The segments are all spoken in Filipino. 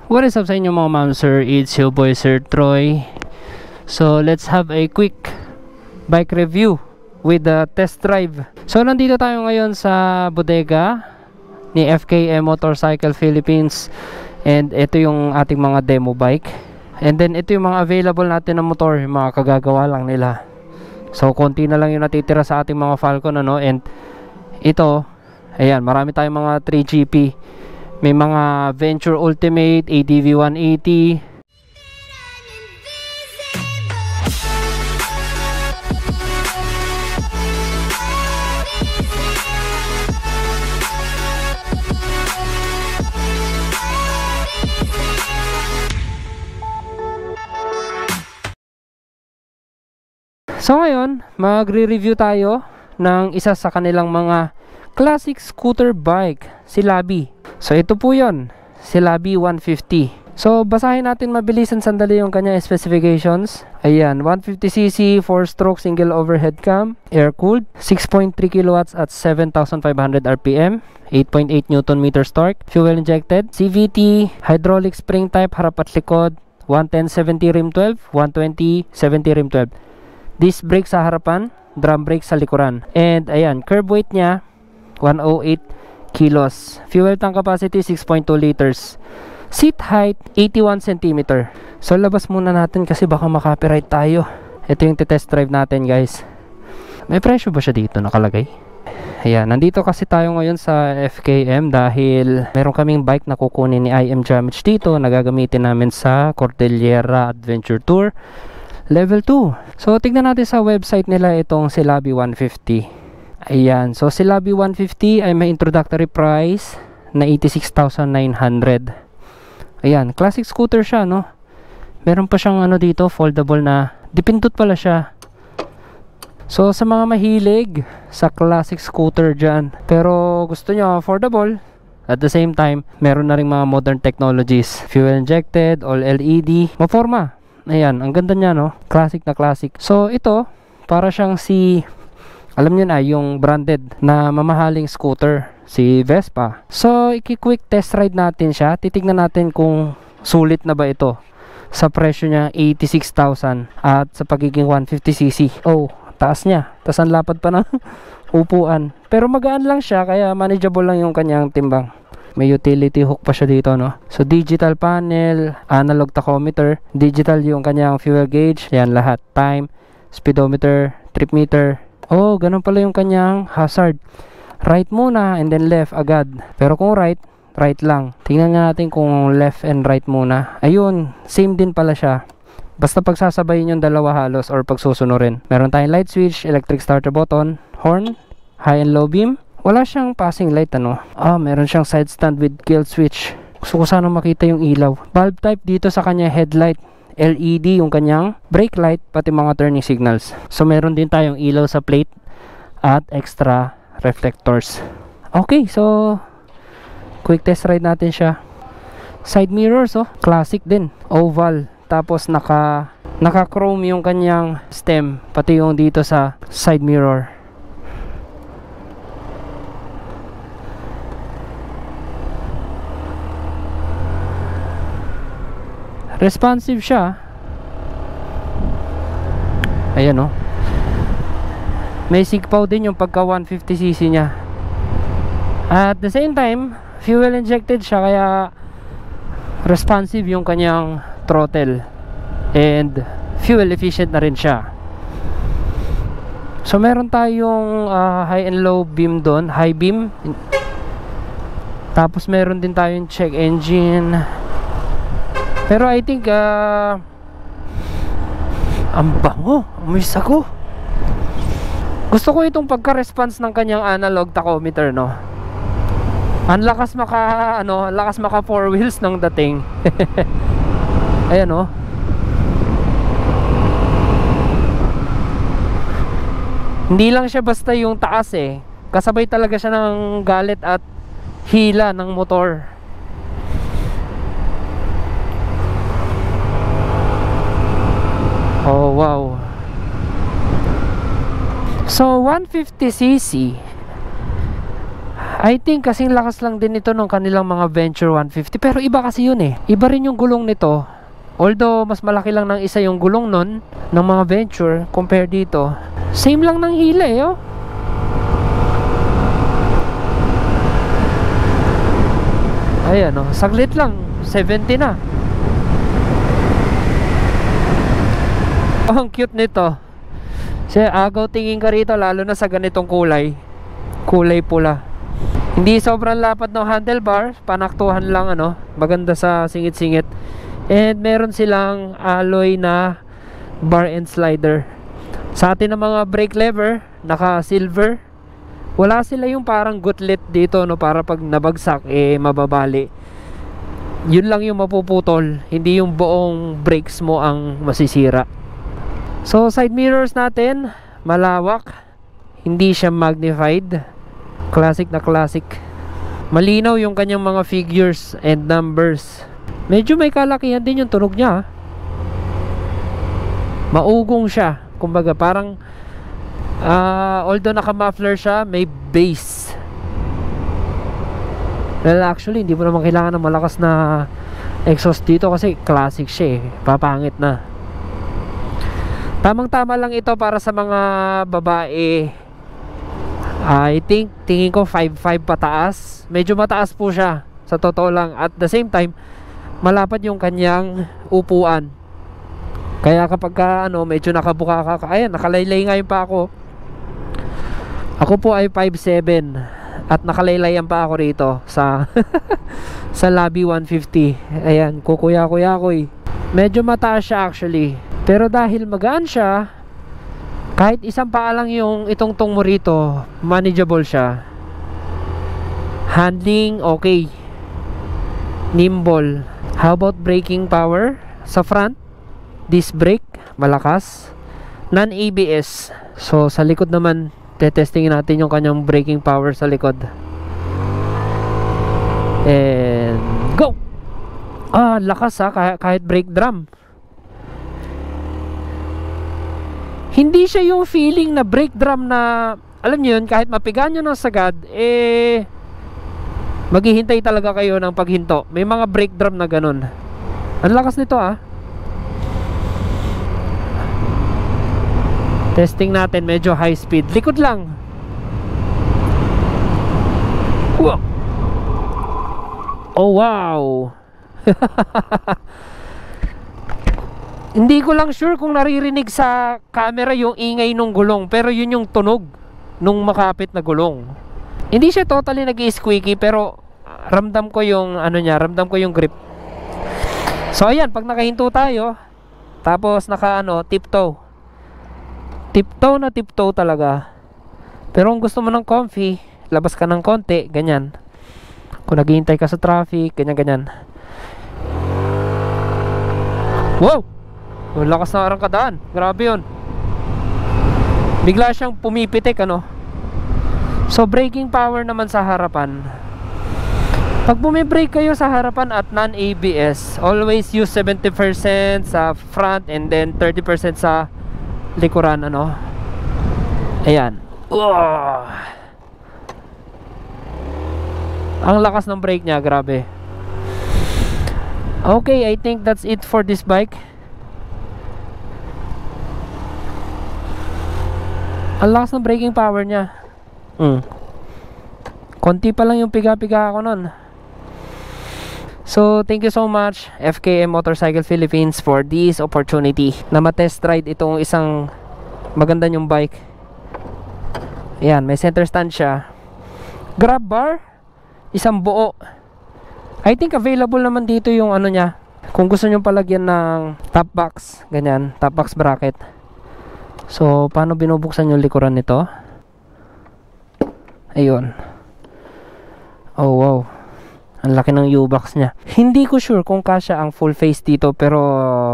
What is up sa inyo mga ma'am sir? It's your boy Sir Troy. So let's have a quick bike review with the test drive. So nandito tayo ngayon sa bodega ni FKM Motorcycle Philippines. And ito yung ating mga demo bike. And then ito yung mga available natin na motor, yung mga kagagawa lang nila. So konti na lang yung natitira sa ating mga Falcon, ano. And ito, ayan, marami tayong mga 3GP. May mga Venture Ultimate, ADV 180. So ngayon, magre-review tayo ng isa sa kanilang mga classic scooter bike, si Labi. So ito po yon, si Labi 150. So basahin natin mabilisan sandali yung kanya specifications. Ayan, 150cc, 4-stroke single overhead cam, air-cooled, 6.3 kilowatts at 7,500 RPM, 8.8 Newton meters torque, fuel injected, CVT, hydraulic spring type, harap at likod, 110/70 rim 12, 120/70 rim 12. Disc brake sa harapan, drum brake sa likuran. And ayan, curb weight niya 108 kilos. Fuel tank capacity 6.2 liters. Seat height 81 cm. So labas muna natin kasi baka makapiright tayo. Ito yung test drive natin, guys. May presyo ba siya dito nakalagay? Ayan, nandito kasi tayo ngayon sa FKM dahil meron kaming bike na kukunin ni IM Jamage dito na gagamitin namin sa Cordillera Adventure Tour Level 2. So tignan natin sa website nila itong si Labi 150. Ayan, so si Labi 150 ay may introductory price na 86,900. Ayan, classic scooter siya, no? Meron pa siyang ano dito, foldable na, dipindot pala siya. So sa mga mahilig sa classic scooter dyan, pero gusto nyo affordable, at the same time, meron na rin mga modern technologies. Fuel injected, all LED, maporma. Ayan, ang ganda niya, no? Classic na classic. So ito, para siyang si, alam niyo na, yung branded na mamahaling scooter, si Vespa. So, iki-quick test ride natin siya. Titignan natin kung sulit na ba ito. Sa presyo niya, 86,000. At sa pagiging 150cc. Oh, taas niya. Taas ang lapad pa ng upuan. Pero magaan lang siya, kaya manageable lang yung kanyang timbang. May utility hook pa siya dito, no? So, digital panel, analog tachometer, digital yung kanyang fuel gauge. Yan, lahat. Time, speedometer, trip meter. Oh, ganun pala yung kanyang hazard. Right muna and then left agad. Pero kung right, right lang. Tingnan nga natin kung left and right muna. Ayun, same din pala siya. Basta pagsasabayin yung dalawa halos or pagsusunurin. Meron tayong light switch, electric starter button, horn, high and low beam. Wala siyang passing light, ano. Meron siyang side stand with kill switch. Gusto ko sana makita yung ilaw. Bulb type dito sa kanya headlight. LED yung kanyang brake light, pati mga turning signals. So meron din tayong ilaw sa plate at extra reflectors. Okay, so quick test ride natin siya. Side mirrors, oh, classic din, oval. Tapos naka chrome yung kanyang stem, pati yung dito sa side mirror. Responsive siya. Ayan, oh. May sigpaw din yung pagka 150cc niya. At the same time, fuel injected siya, kaya responsive yung kanyang throttle. And fuel efficient na rin siya. So meron tayong high and low beam doon, high beam. Tapos meron din tayong check engine. Pero I think ang bango, amoy sago. Gusto ko itong pagka-response ng kanyang analog tachometer, no. Ang lakas maka 4 wheels ng dating. Ayan, no. Hindi lang siya basta yung taas, eh. Kasabay talaga siya ng galit at hila ng motor. Oh, wow. So 150cc I think kasing lakas lang din ito ng kanilang mga Venture 150. Pero iba kasi yun eh. Iba rin yung gulong nito. Although mas malaki lang ng isa yung gulong nun ng mga Venture compare dito. Same lang ng hila eh oh. Ayan oh, saglit lang 70 na. Oh, ang cute nito. Kasi agaw tingin ka rito lalo na sa ganitong kulay. Kulay pula. Hindi sobrang lapad ng handlebar, panaktuhan lang ano, maganda sa singit-singit. And meron silang alloy na bar and slider. Sa atin ng mga brake lever, naka silver. Wala sila yung parang gutlet dito no, para pag nabagsak eh mababali. Yun lang yung mapuputol, hindi yung buong brakes mo ang masisira. So side mirrors natin, malawak. Hindi siya magnified. Classic na classic. Malinaw yung kanyang mga figures and numbers. Medyo may kalakihan din yung tunog niya. Maugong siya. Kumbaga parang although naka-muffler siya, may bass. Well actually hindi mo naman kailangan ng malakas na exhaust dito kasi classic siya eh. Papangit na. Tamang tama lang ito para sa mga babae. I think, tingin ko 5'5" pataas. Medyo mataas po siya sa totoo lang. At the same time, malapad yung kanyang upuan. Kaya kapag ka, ano, medyo nakabuka ka, ayan, nakalaylay ngayon pa ako. Ako po ay 5'7" at nakalaylayan pa ako rito sa sa Labi 150. Ayan, kukuya-kuya ko eh. Medyo mataas siya actually. Pero dahil magaan siya, kahit isang paa lang yung itongtong mo rito, manageable siya. Handling, okay. Nimble. How about braking power? Sa front, disc brake, malakas. Non-ABS. So, sa likod naman, tetestingin natin yung kanyang braking power sa likod. And, go! Ah, lakas ha, kahit brake drum. Hindi siya yung feeling na brake drum na, alam nyo yun, kahit mapigaan nyo ng sagad, eh, maghihintay talaga kayo ng paghinto. May mga brake drum na ganun. Ang lakas nito ah. Testing natin, medyo high speed. Likod lang. Wow. Oh wow. Hindi ko lang sure kung naririnig sa camera yung ingay nung gulong, pero yun yung tunog nung makapit na gulong. Hindi siya totally nag-squeaky, pero ramdam ko yung ano niya, ramdam ko yung grip. So ayan, pag nakahinto tayo, tapos naka ano, tiptoe. Tiptoe na tiptoe talaga. Pero kung gusto mo ng comfy, labas ka ng konti, ganyan. Kung naghihintay ka sa traffic, ganyan-ganyan. Wow! Lakas na arangkadaan. Grabe yun. Bigla siyang pumipitik ano. So braking power naman sa harapan. Pag bumibrake kayo sa harapan at non-ABS, always use 70% sa front and then 30% sa likuran ano. Ayan. Ang lakas ng brake niya, grabe. Okay, I think that's it for this bike. Ang lakas ng braking power niya. Konti pa lang yung piga-piga ako nun. So, thank you so much FKM Motorcycle Philippines for this opportunity na ma-test ride itong isang maganda nyong bike. Ayan, may center stand siya. Grab bar, isang buo. I think available naman dito yung ano niya. Kung gusto nyo palagyan ng top box, ganyan, top box bracket. So, paano binubuksan yung likuran nito? Ayun. Oh, wow. Ang laki ng U-box niya. Hindi ko sure kung kasya ang full face dito, pero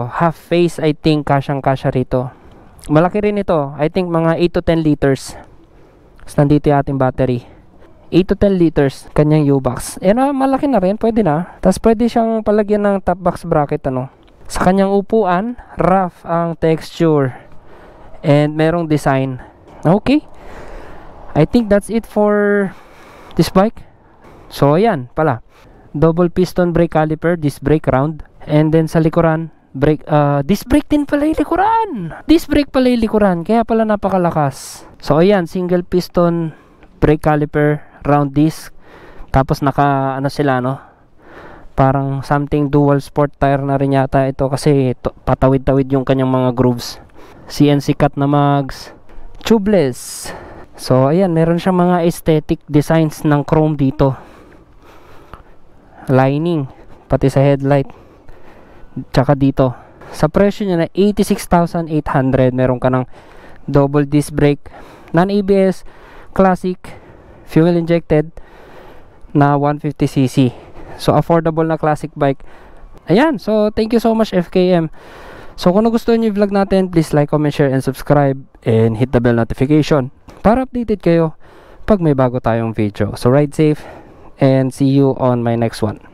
half face, I think, kasyang-kasya rito. Malaki rin ito. I think mga 8 to 10 liters. Tapos nandito yung ating battery. 8 to 10 liters, kanyang U-box. Eh, no, malaki na rin. Pwede na. Tapos pwede siyang palagyan ng top box bracket, ano. Sa kanyang upuan, rough ang texture. And merong design. Okay, I think that's it for this bike. So ayan pala, double piston brake caliper, disc brake round, and then sa likuran brake, disc brake din pala yung likuran, disc brake pala yung likuran, kaya pala napakalakas. So ayan, single piston brake caliper, round disc, tapos naka ano sila, no, parang something dual sport tire na rin yata ito kasi patawid-tawid yung kanyang mga grooves. CNC cut na mags, tubeless. So ayan, meron siyang mga aesthetic designs ng chrome dito, lining pati sa headlight, tsaka dito. Sa presyo niya na 86,800, meron ka ng double disc brake, non-ABS, classic, fuel injected na 150cc. So affordable na classic bike. Ayan, so thank you so much FKM. So kung nagustuhan niyo yung vlog natin, please like, comment, share, and subscribe, and hit the bell notification para updated kayo pag may bago tayong video. So ride safe and see you on my next one.